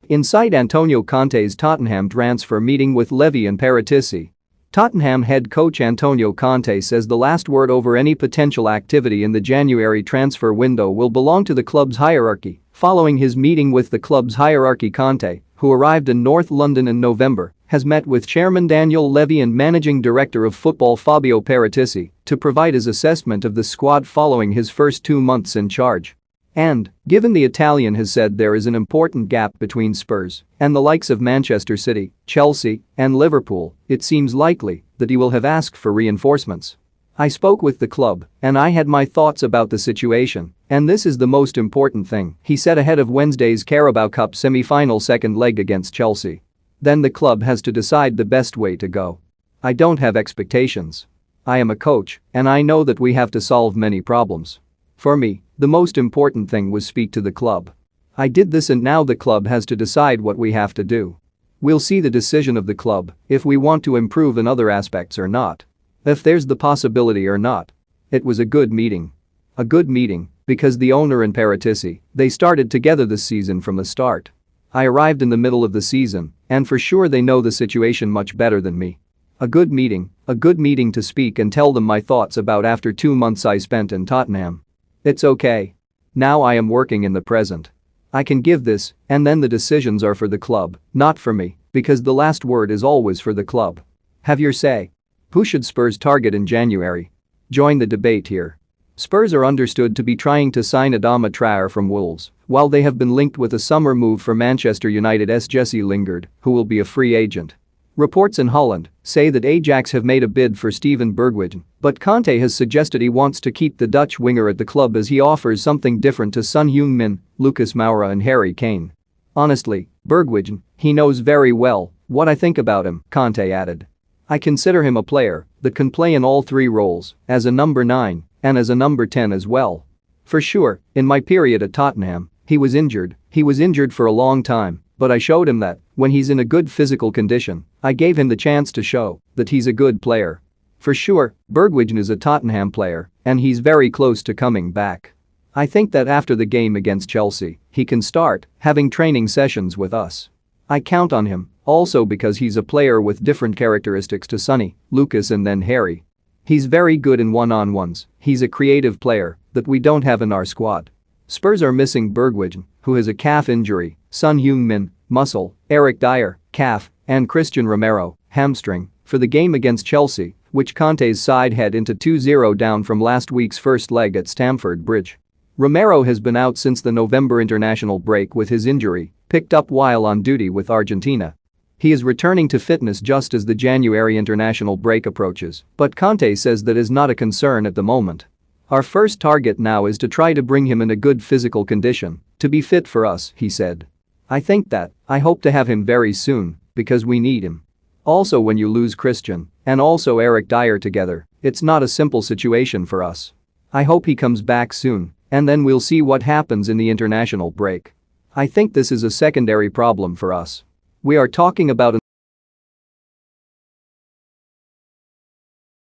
Inside Antonio Conte's Tottenham transfer meeting with Levy and Paratici. Tottenham head coach Antonio Conte says the last word over any potential activity in the January transfer window will belong to the club's hierarchy. Following his meeting with the club's hierarchy, Conte, who arrived in North London in November, has met with Chairman Daniel Levy and Managing Director of Football Fabio Paratici to provide his assessment of the squad following his first 2 months in charge. And, given the Italian has said there is an important gap between Spurs and the likes of Manchester City, Chelsea, and Liverpool, it seems likely that he will have asked for reinforcements. I spoke with the club and I had my thoughts about the situation, and this is the most important thing, he said ahead of Wednesday's Carabao Cup semi-final second leg against Chelsea. Then the club has to decide the best way to go. I don't have expectations. I am a coach and I know that we have to solve many problems. For me, the most important thing was speak to the club. I did this and now the club has to decide what we have to do. We'll see the decision of the club if we want to improve in other aspects or not. If there's the possibility or not. It was a good meeting. A good meeting because the owner and Paratici, they started together this season from the start. I arrived in the middle of the season and for sure they know the situation much better than me. A good meeting to speak and tell them my thoughts about after 2 months I spent in Tottenham. It's okay. Now I am working in the present. I can give this and then the decisions are for the club, not for me, because the last word is always for the club. Have your say. Who should Spurs target in January? Join the debate here. Spurs are understood to be trying to sign Adama Traore from Wolves, while they have been linked with a summer move for Manchester United's Jesse Lingard, who will be a free agent. Reports in Holland say that Ajax have made a bid for Steven Bergwijn, but Conte has suggested he wants to keep the Dutch winger at the club as he offers something different to Son Heung-min, Lucas Moura and Harry Kane. Honestly, Bergwijn, he knows very well what I think about him, Conte added. I consider him a player that can play in all 3 roles, as a number 9 and as a number 10 as well. For sure, in my period at Tottenham, he was injured for a long time, but I showed him that when he's in a good physical condition, I gave him the chance to show that he's a good player. For sure, Bergwijn is a Tottenham player and he's very close to coming back. I think that after the game against Chelsea, he can start having training sessions with us. I count on him, also because he's a player with different characteristics to Sonny, Lucas and then Harry. He's very good in one-on-ones, he's a creative player that we don't have in our squad. Spurs are missing Bergwijn, who has a calf injury, Son Heung-min, muscle, Eric Dyer, calf, and Christian Romero, hamstring, for the game against Chelsea, which Conte's side head into 2-0 down from last week's first leg at Stamford Bridge. Romero has been out since the November international break with his injury, picked up while on duty with Argentina. He is returning to fitness just as the January international break approaches, but Conte says that is not a concern at the moment. Our first target now is to try to bring him in a good physical condition to be fit for us, he said. I hope to have him very soon because we need him. Also, when you lose Christian and also Eric Dyer together, it's not a simple situation for us. I hope he comes back soon and then we'll see what happens in the international break. I think this is a secondary problem for us. We are talking about